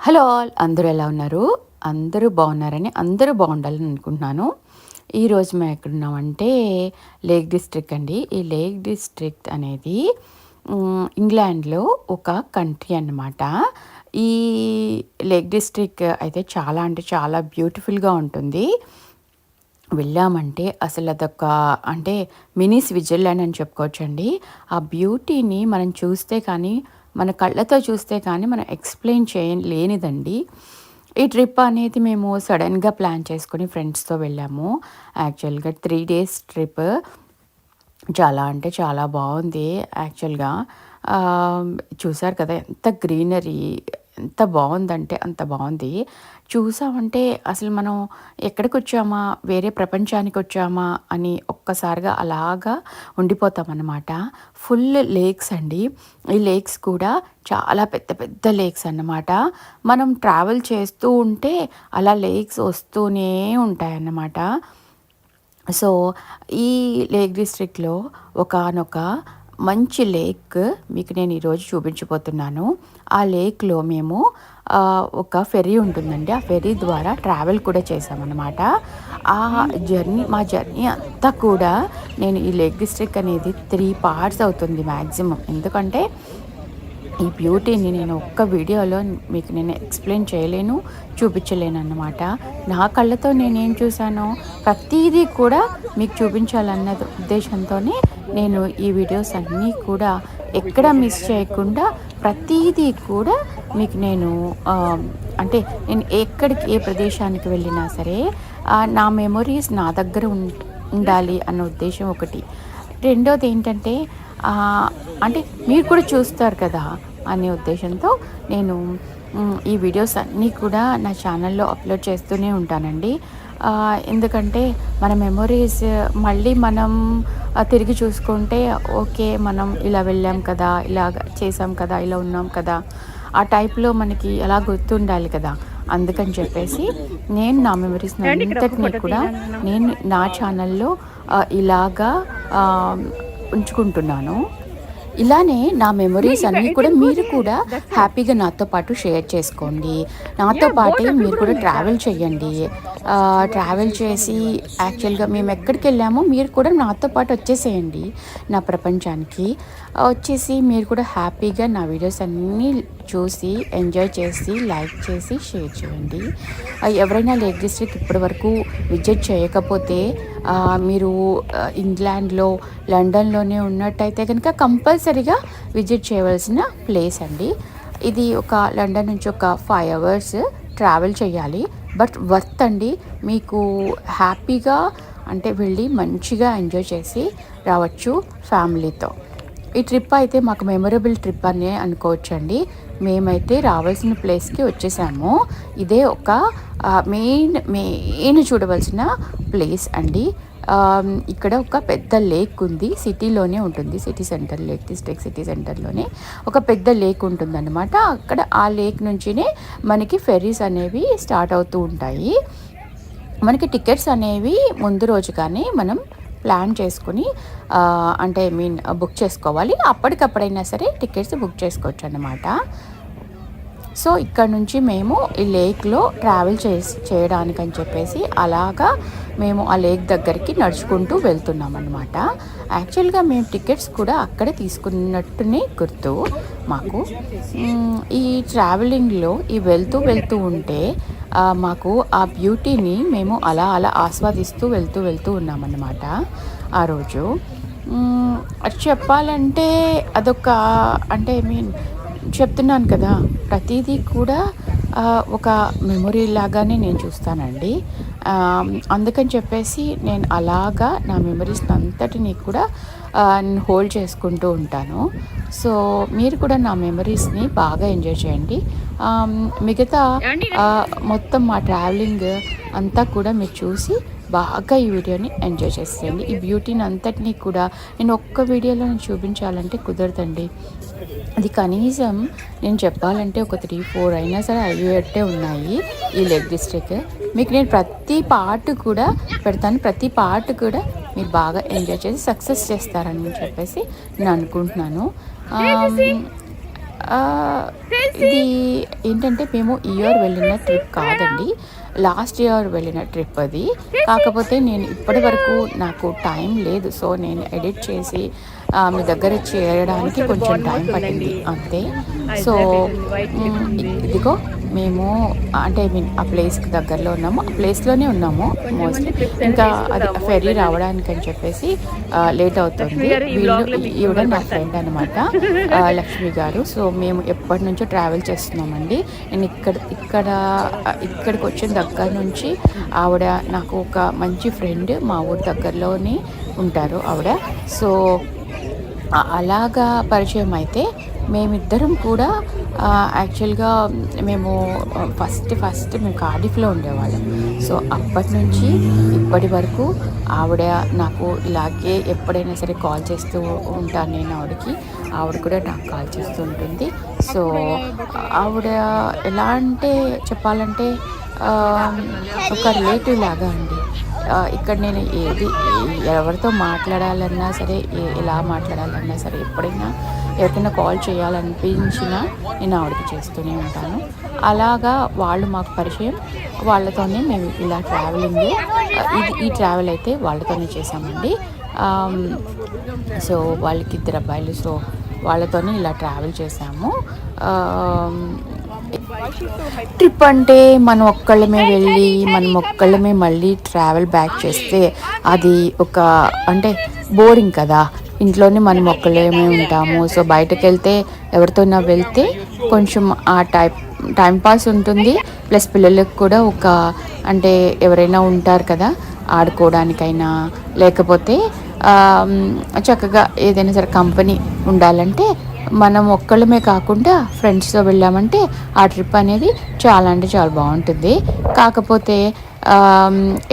Hello all, అందరూ ఎలా ఉన్నారు? అందరూ బాగున్నారని, అందరూ బాగుండాలని అనుకుంటున్నాను. ఈరోజు మేము ఎక్కడున్నామంటే లేక్ డిస్ట్రిక్ట్ అండి. ఈ లేక్ డిస్ట్రిక్ట్ అనేది ఇంగ్లాండ్లో ఒక కంట్రీ అన్నమాట. ఈ లేక్ డిస్ట్రిక్ట్ అయితే చాలా అంటే చాలా బ్యూటిఫుల్గా ఉంటుంది. వెళ్ళామంటే అసలు అదొక అంటే మినీ స్విట్జర్లాండ్ అని చెప్పుకోవచ్చండి. ఆ బ్యూటీని మనం చూస్తే కానీ, మన కళ్ళతో చూస్తే కానీ మనం ఎక్స్ప్లెయిన్ చేయలేనిదండి. ఈ ట్రిప్ అనేది మేము సడన్గా ప్లాన్ చేసుకొని ఫ్రెండ్స్తో వెళ్ళాము. యాక్చువల్గా 3 days ట్రిప్. చాలా అంటే చాలా బాగుంది యాక్చువల్గా. చూసారు కదా ఎంత గ్రీనరీ, ఎంత బాగుందంటే అంత బాగుంది. చూసామంటే అసలు మనం ఎక్కడికొచ్చామా, వేరే ప్రపంచానికి వచ్చామా అని ఒక్కసారిగా అలాగా ఉండిపోతామన్నమాట. ఫుల్ లేక్స్ అండి. ఈ లేక్స్ కూడా చాలా పెద్ద పెద్ద లేక్స్ అన్నమాట. మనం ట్రావెల్ చేస్తూ ఉంటే అలా లేక్స్ వస్తూనే ఉంటాయన్నమాట. సో ఈ లేక్ డిస్ట్రిక్ట్లో ఒకానొక మంచి లేక్ మీకు నేను ఈరోజు చూపించబోతున్నాను. ఆ లేక్లో మేము ఒక ఫెర్రీ ఉంటుందండి. ఆ ఫెర్రీ ద్వారా ట్రావెల్ కూడా చేసామన్నమాట. ఆ మా జర్నీ అంతా కూడా నేను ఈ లేక్ డిస్ట్రిక్ట్ అనేది 3 parts అవుతుంది మ్యాక్సిమం. ఎందుకంటే ఈ బ్యూటీని నేను ఒక్క వీడియోలో మీకు నేను ఎక్స్ప్లెయిన్ చేయలేను, చూపించలేను అన్నమాట. నా కళ్ళతో నేనేం చూశానో ప్రతిదీ కూడా మీకు చూపించాలన్న ఉద్దేశంతోనే నేను ఈ వీడియోస్ అన్నీ కూడా ఎక్కడ మిస్ చేయకుండా ప్రతిదీ కూడా మీకు నేను అంటే నేను ఎక్కడికి ఏ ప్రదేశానికి వెళ్ళినా సరే నా మెమొరీస్ నా దగ్గర ఉండాలి అన్న ఉద్దేశం ఒకటి. రెండోది ఏంటంటే అంటే మీరు కూడా చూస్తారు కదా అనే ఉద్దేశంతో నేను ఈ వీడియోస్ అన్నీ కూడా నా ఛానల్లో అప్లోడ్ చేస్తూనే ఉంటానండి. ఎందుకంటే మన మెమొరీస్ మళ్ళీ మనం తిరిగి చూసుకుంటే ఓకే, మనం ఇలా వెళ్ళాం కదా, ఇలా చేసాం కదా, ఇలా ఉన్నాం కదా, ఆ టైప్లో మనకి అలా గుర్తుండాలి కదా. అందుకని చెప్పేసి నేను నా మెమరీస్ అంతటినీ కూడా నేను నా ఛానల్లో ఇలాగా ఉంచుకుంటున్నాను. ఇలానే నా మెమొరీస్ అన్నీ కూడా మీరు కూడా హ్యాపీగా నాతో పాటు షేర్ చేసుకోండి. నాతో పాటే మీరు కూడా ట్రావెల్ చేయండి. ట్రావెల్ చేసి యాక్చువల్గా మేము ఎక్కడికి వెళ్ళామో మీరు కూడా నాతో పాటు వచ్చేసేయండి నా ప్రపంచానికి. వచ్చేసి మీరు కూడా హ్యాపీగా నా వీడియోస్ అన్నీ చూసి ఎంజాయ్ చేసి లైక్ చేసి షేర్ చేయండి. ఎవరైనా లేక్ డిస్ట్రిక్ట్ ఇప్పటి వరకు విజిట్ చేయకపోతే మీరు ఇంగ్లాండ్లో లండన్లోనే ఉన్నట్టయితే కనుక కంపల్సరీగా విజిట్ చేయవలసిన ప్లేస్ అండి. ఇది ఒక లండన్ నుంచి ఒక 5 hours ట్రావెల్ చేయాలి. బట్ వర్త్ అండి. మీకు హ్యాపీగా అంటే వెళ్ళి మంచిగా ఎంజాయ్ చేసి రావచ్చు ఫ్యామిలీతో. ఈ ట్రిప్ అయితే మాకు మెమొరబుల్ ట్రిప్ అనే అనుకోవచ్చండి. మేమైతే రావాల్సిన ప్లేస్కి వచ్చేసాము. ఇదే ఒక మెయిన్ చూడవలసిన ప్లేస్ అండి. ఇక్కడ ఒక పెద్ద లేక్ ఉంది. సిటీలోనే ఉంటుంది. City centre, lake district city సెంటర్లోనే ఒక పెద్ద లేక్ ఉంటుందన్నమాట. అక్కడ ఆ లేక్ నుంచినే మనకి ఫెర్రీస్ అనేవి స్టార్ట్ అవుతూ ఉంటాయి. మనకి టికెట్స్ అనేవి ముందు రోజు కానీ మనం ప్లాన్ చేసుకుని అంటే బుక్ చేసుకోవాలి. అప్పటికప్పుడైనా సరే టికెట్స్ బుక్ చేసుకోవచ్చు అన్నమాట. సో ఇక్కడ నుంచి మేము ఈ లేక్లో ట్రావెల్ చేయడానికని చెప్పేసి అలాగా మేము ఆ లేక్ దగ్గరికి నడుచుకుంటూ వెళ్తున్నాం అన్నమాట. యాక్చువల్గా మేము టికెట్స్ కూడా అక్కడే తీసుకున్నట్టునే గుర్తు మాకు. ఈ ట్రావెలింగ్లో ఈ వెళ్తూ ఉంటే మాకు ఆ బ్యూటీని మేము అలా ఆస్వాదిస్తూ వెళ్తూ ఉన్నామన్నమాట ఆ రోజు. చెప్పాలంటే అదొక అంటే చెప్తున్నాను కదా, ప్రతిదీ కూడా ఒక మెమొరీ లాగానే నేను చూస్తానండి. అందుకని చెప్పేసి నేను అలాగా నా మెమరీస్ అంతటినీ కూడా హోల్డ్ చేసుకుంటూ ఉంటాను. సో మీరు కూడా నా మెమరీస్ని బాగా ఎంజాయ్ చేయండి. మిగతా మొత్తం మా ట్రావెలింగ్ అంతా కూడా మీరు చూసి బాగా ఈ వీడియోని ఎంజాయ్ చేసేయండి. ఈ బ్యూటీని అంతటినీ కూడా నేను ఒక్క వీడియోలో చూపించాలంటే కుదరదండి. అది కనీసం నేను చెప్పాలంటే ఒక 3-4 అయినా సరే అయ్యేట్టే ఉన్నాయి ఈ లేక్ డిస్ట్రిక్ట్. మీకు నేను ప్రతి పార్ట్ కూడా పెడతాను. ప్రతి పార్ట్ కూడా మీరు బాగా ఎంజాయ్ చేసి సక్సెస్ చేస్తారని చెప్పేసి నేను అనుకుంటున్నాను. ఇది ఏంటంటే మేము ఈ ఇయర్ వెళ్ళిన ట్రిప్ కాదండి, లాస్ట్ ఇయర్ వెళ్ళిన ట్రిప్ అది. కాకపోతే నేను ఇప్పటి వరకు నాకు టైం లేదు, సో నేను ఎడిట్ చేసి మీ దగ్గర చేయడానికి కొంచెం టైం పట్టింది అంతే. సో ఇదిగో మేము అంటే ఆ ప్లేస్కి దగ్గరలో ఉన్నాము, ఆ ప్లేస్లోనే ఉన్నాము మోస్ట్లీ. ఇంకా అది ఫెర్రీ రావడానికి అని చెప్పేసి లేట్ అవుతుంది. వీళ్ళు ఈవిడ నా ఫ్రెండ్ అనమాట, లక్ష్మి గారు. సో మేము ఎప్పటి నుంచో ట్రావెల్ చేస్తున్నామండి. నేను ఇక్కడికి వచ్చిన దగ్గర నుంచి ఆవిడ నాకు ఒక మంచి ఫ్రెండ్, మా ఊరి దగ్గరలోనే ఉంటారు ఆవిడ. సో అలాగా పరిచయం అయితే మేమిద్దరం కూడా యాక్చువల్గా మేము ఫస్ట్ మేము కార్డిఫ్లో ఉండేవాళ్ళం. సో అప్పటి నుంచి ఇప్పటి వరకు ఆవిడ నాకు ఇలాగే ఎప్పుడైనా సరే కాల్ చేస్తూ ఉంటాను నేను ఆవిడకి, ఆవిడ కూడా నాకు కాల్ చేస్తూ ఉంటుంది. సో ఆవిడ ఎలా అంటే చెప్పాలంటే ఒక రిలేటివ్ లాగా అండి. ఇక్కడ నేను ఎవరితో మాట్లాడాలన్నా సరే, ఎలా మాట్లాడాలన్నా సరే, ఎప్పుడైనా ఎవరికైనా కాల్ చేయాలనిపించినా నేను ఆవిడకి చేస్తూనే ఉంటాను. అలాగా వాళ్ళు మాకు పరిచయం, వాళ్ళతోనే మేము ఇలా ట్రావెలింగ్ ఈ ట్రావెల్ అయితే వాళ్ళతోనే చేసామండి. సో వాళ్ళకి 2 అబ్బాయిలు, సో వాళ్ళతోనే ఇలా ట్రావెల్ చేసాము. ట్రిప్ అంటే మనం ఒక్కళ్ళమే వెళ్ళి మనం ఒక్కళ్ళమే మళ్ళీ ట్రావెల్ బ్యాక్ చేస్తే అది ఒక అంటే బోరింగ్ కదా. ఇంట్లోనే మనం ఒక్కళ్ళమే ఉంటాము. సో బయటకు వెళ్తే ఎవరితోనా వెళ్తే కొంచెం ఆ టైం పాస్ ఉంటుంది, ప్లస్ పిల్లలకు కూడా ఒక అంటే ఎవరైనా ఉంటారు కదా ఆడుకోవడానికైనా, లేకపోతే చక్కగా ఏదైనా సరే కంపెనీ ఉండాలంటే మనం ఒక్కళ్ళమే కాకుండా ఫ్రెండ్స్తో వెళ్ళామంటే ఆ ట్రిప్ అనేది చాలా అంటే చాలా బాగుంటుంది. కాకపోతే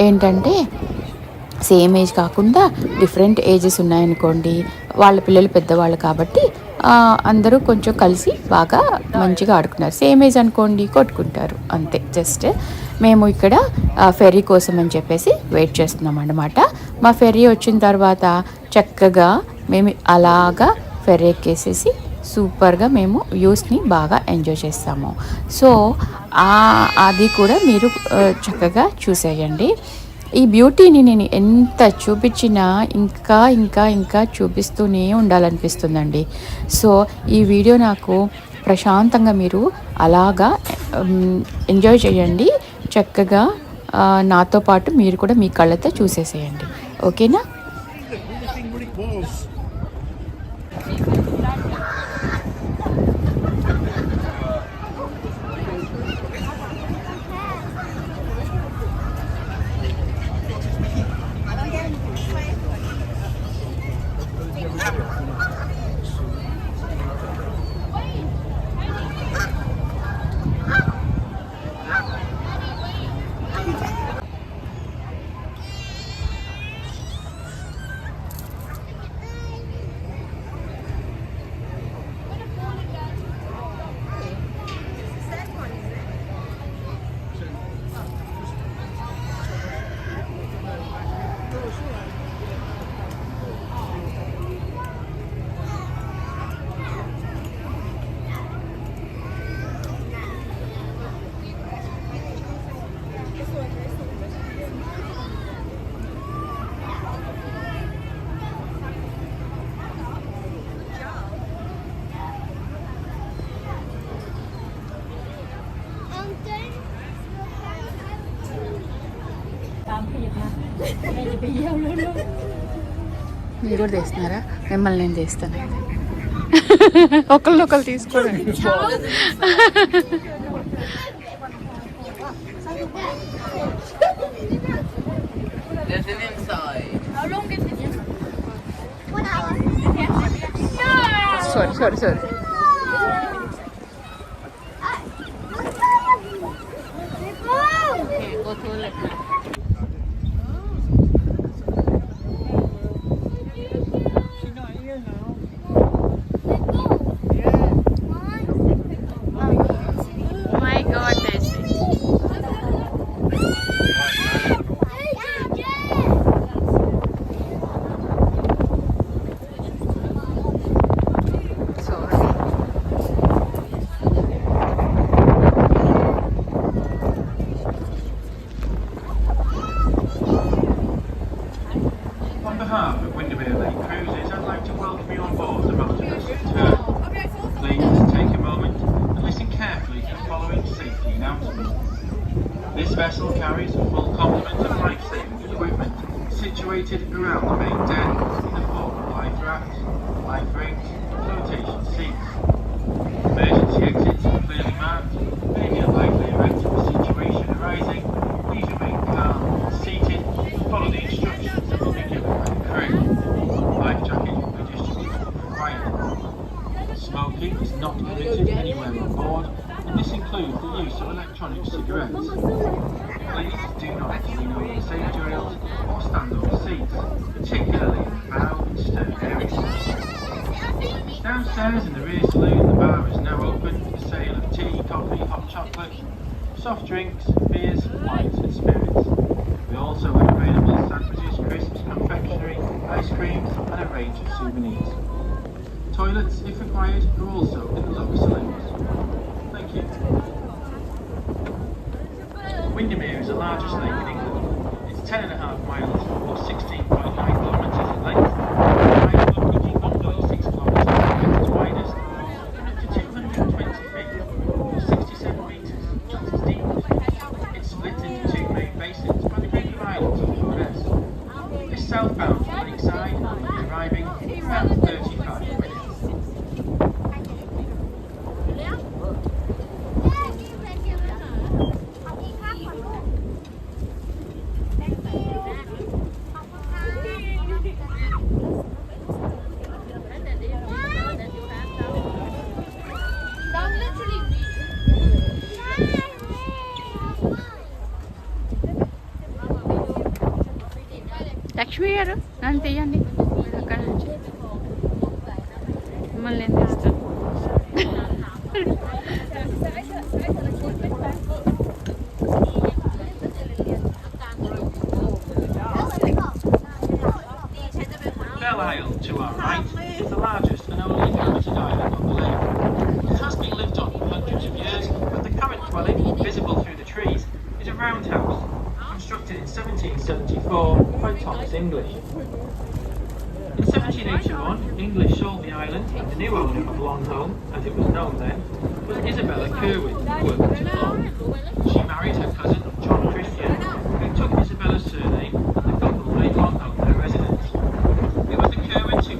ఏంటంటే సేమ్ ఏజ్ కాకుండా డిఫరెంట్ ఏజెస్ ఉన్నాయనుకోండి, వాళ్ళ పిల్లలు పెద్దవాళ్ళు కాబట్టి అందరూ కొంచెం కలిసి బాగా మంచిగా ఆడుకున్నారు. సేమ్ ఏజ్ అనుకోండి కొట్టుకుంటారు అంతే. జస్ట్ మేము ఇక్కడ ఫెర్రీ కోసం అని చెప్పేసి వెయిట్ చేస్తున్నాం అన్నమాట. మా ఫెర్రీ వచ్చిన తర్వాత చక్కగా మేము అలాగా ఫెర్రీ ఎక్కేసేసి సూపర్గా మేము వ్యూస్ని బాగా ఎంజాయ్ చేస్తాము. సో అది కూడా మీరు చక్కగా చూసేయండి. ఈ బ్యూటీని నేను ఎంత చూపించినా ఇంకా ఇంకా ఇంకా చూపిస్తూనే ఉండాలనిపిస్తుందండి. సో ఈ వీడియో నాకు ప్రశాంతంగా మీరు అలాగా ఎంజాయ్ చేయండి. చక్కగా నాతో పాటు మీరు కూడా మీ కళ్ళతో చూసేసేయండి. ఓకేనా? మీరు కూడా తీస్తున్నారా? మిమ్మల్ని నేను తీస్తాను. ఒకళ్ళు తీసుకోండి. Sorry vessel carries a full complement of life-saving equipment situated around the main deck in the form of life rafts, life rings, and flotation seats. Emergency exits are clearly marked, making it likely a rectal situation arising. Please remain calm and seated and follow the instructions that will be given by the crew. Life jackets will be distributed if required. Smoking is not permitted anywhere on board, and this includes the use of electronic cigarettes. Please do not lean over the safety rails or stand on the seats, particularly in the bow and stern areas. Downstairs in the rear saloon, the bar is now open for the sale of tea, coffee, hot chocolate, soft drinks, beers, wines and spirits. We also have available sandwiches, crisps, confectionery, ice creams and a range of souvenirs. Toilets, if required, are also in the lower saloons. Thank you. Windermere is the largest lake in England. It's 10.5 miles or 16.9 kilometres in length, 5.6 kilometres at its widest, and up to 220 feet or 67 metres at its deepest. It's split into two main basins by the group of islands of Lower Ness. This southbound from Lakeside will be arriving in around 35 minutes. Lakshmi గారు నన్ను తీయండి అక్కడ నుంచి మిమ్మల్ని నేను తీస్తాను. Belle Isle, to our right, is the largest and only inhabited island on the lake. It has been lived on for hundreds of years, but the current dwelling, visible through the trees, is a roundhouse, constructed in 1774 by Thomas English. In 1781, English sold the island, and the new owner of Longholm, as it was known then, was Isabella Curwen, worked at law. She married her cousin, John Christian, who took Isabella's surname, and the couple made Longholm their residence. It was the Curwens who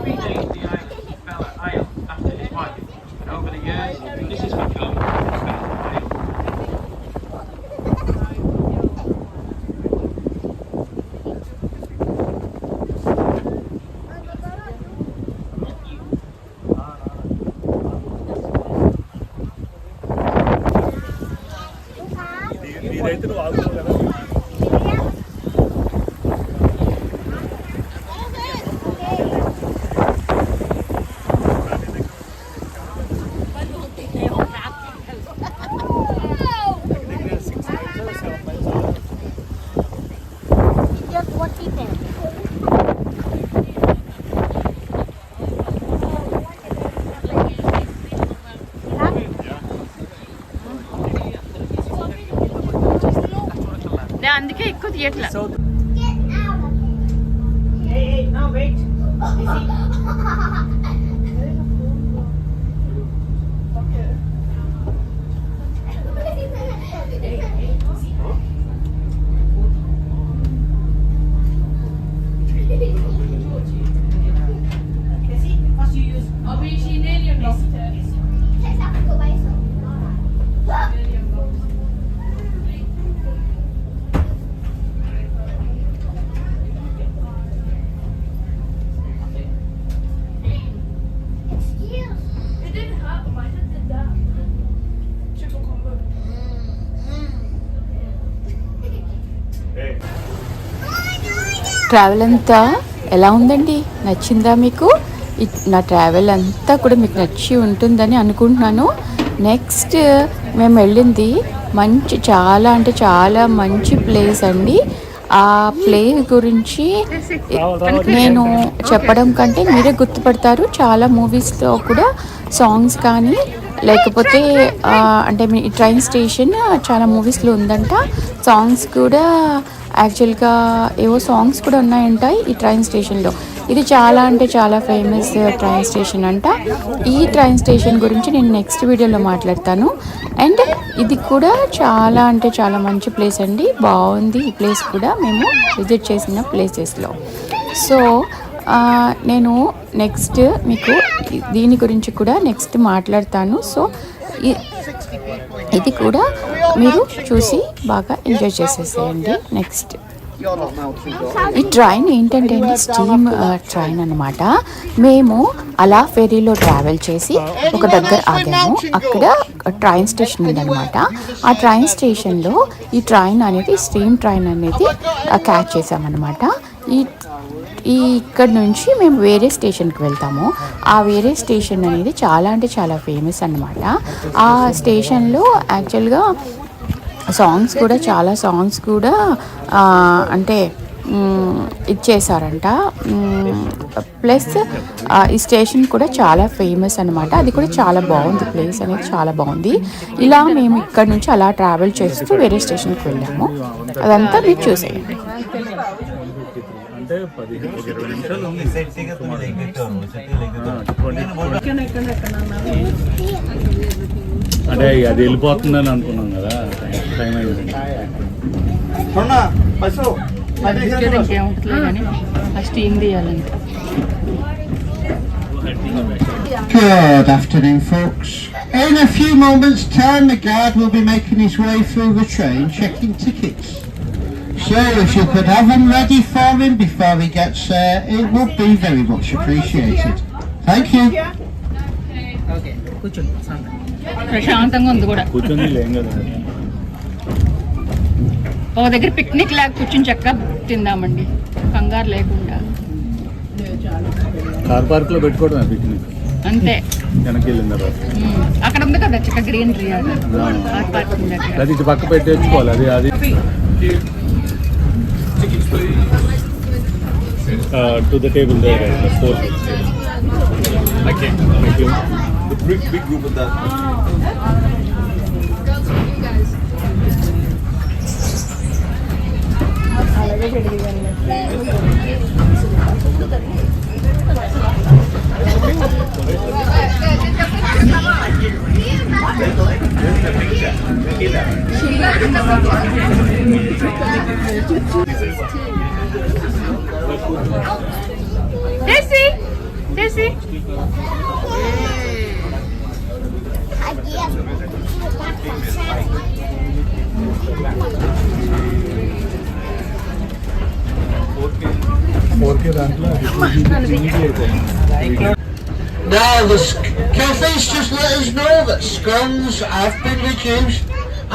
renamed the island Bella Isle after his wife, and over the years, this has become Bella Isle. ఇదైతే నువ్వు ఆగుతావు కదా. అందుకే ఎక్కువ తీయట్లా. Travel అంతా ఎలా ఉందండి? నచ్చిందా మీకు? నా ట్రావెల్ అంతా కూడా మీకు నచ్చి ఉంటుందని అనుకుంటున్నాను. నెక్స్ట్ మేము వెళ్ళింది చాలా అంటే చాలా మంచి ప్లేస్ అండి. ఆ ప్లేస్ గురించి నేను చెప్పడం కంటే మీరే గుర్తుపడతారు. చాలా మూవీస్లో కూడా సాంగ్స్ కానీ లేకపోతే అంటే మీ ట్రైన్ స్టేషన్ చాలా మూవీస్లో ఉందంట. సాంగ్స్ కూడా యాక్చువల్గా ఏవో సాంగ్స్ కూడా ఉన్నాయంట ఈ ట్రైన్ స్టేషన్లో. ఇది చాలా అంటే చాలా ఫేమస్ ట్రైన్ స్టేషన్ అంట. ఈ ట్రైన్ స్టేషన్ గురించి నేను నెక్స్ట్ వీడియోలో మాట్లాడతాను. అండ్ ఇది కూడా చాలా అంటే చాలా మంచి ప్లేస్ అండి, బాగుంది ఈ ప్లేస్ కూడా మేము విజిట్ చేసిన ప్లేసెస్లో. సో నేను నెక్స్ట్ మీకు దీని గురించి కూడా నెక్స్ట్ మాట్లాడతాను. సో ఇది కూడా మీరు చూసి బాగా ఎంజాయ్ చేసేసేయండి. నెక్స్ట్ ఈ ట్రైన్ ఏంటంటే అండి స్టీమ్ ట్రైన్ అన్నమాట. మేము అలా ఫెరీలో ట్రావెల్ చేసి ఒక దగ్గర ఆగాము. అక్కడ ట్రైన్ స్టేషన్ ఉందన్నమాట. ఆ ట్రైన్ స్టేషన్లో ఈ ట్రైన్ అనేది స్టీమ్ ట్రైన్ అనేది క్యాచ్ చేసామన్నమాట. ఈ ఇక్కడ నుంచి మేము వేరే స్టేషన్కి వెళ్తాము. ఆ వేరే స్టేషన్ అనేది చాలా అంటే చాలా ఫేమస్ అన్నమాట. ఆ స్టేషన్లో యాక్చువల్గా సాంగ్స్ కూడా చాలా సాంగ్స్ కూడా అంటే ఇచ్చేసారంట. ప్లస్ ఈ స్టేషన్ కూడా చాలా ఫేమస్ అనమాట. అది కూడా చాలా బాగుంది, ప్లేస్ అనేది చాలా బాగుంది. ఇలా మేము ఇక్కడ నుంచి అలా ట్రావెల్ చేస్తూ వేరే స్టేషన్కి వెళ్ళాము. అదంతా మీరు చూసేయండి. అంటే 15-20 నిమిషాలు ఉంది. అంటే అది వెళ్ళిపోతుందని అనుకున్నాం కదా, టైం అయింది. Good afternoon, folks. In a few moments' time, the guard will be making his way through the train, checking tickets. So if you could have them ready for him before he gets there, it would be very much appreciated. Thank you. Okay, ప్రశాంతంగా ఉంది కూడా. కూర్చొని లేం కదా, ఒక దగ్గర picnic లాగా కూర్చొని చక్కగా తిందామండి, కంగారు లేకుండా. కార్ పార్క్ లో పెట్టుకోవడం పిక్నిక్ అంతే. వెనక్కి వెళ్ళిన తర్వాత అక్కడ ఉంది కదా చక్కగా గ్రీనరీ, కార్ పార్కింగ్ దగ్గర. అది ఇటు పక్క పెట్టి తెచ్చుకోవాలి. అది to the table there, the fourth. Okay, thank you. The big group of that. Desi. Now the cafes just let us know that scones have been reduced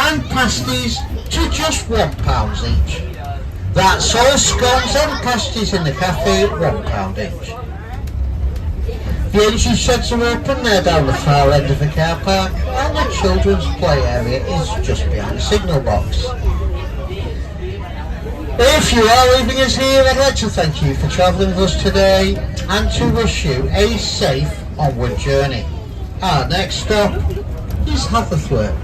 and pasties to just £1 each. That's all scones and pasties in the cafe at £1 each. The entry sheds are open there down the far end of the car park, and the children's play area is just behind the signal box. If you are leaving us here, I'd like to thank you for travelling with us today and to wish you a safe onward journey. Our next stop is Hatherthwaite.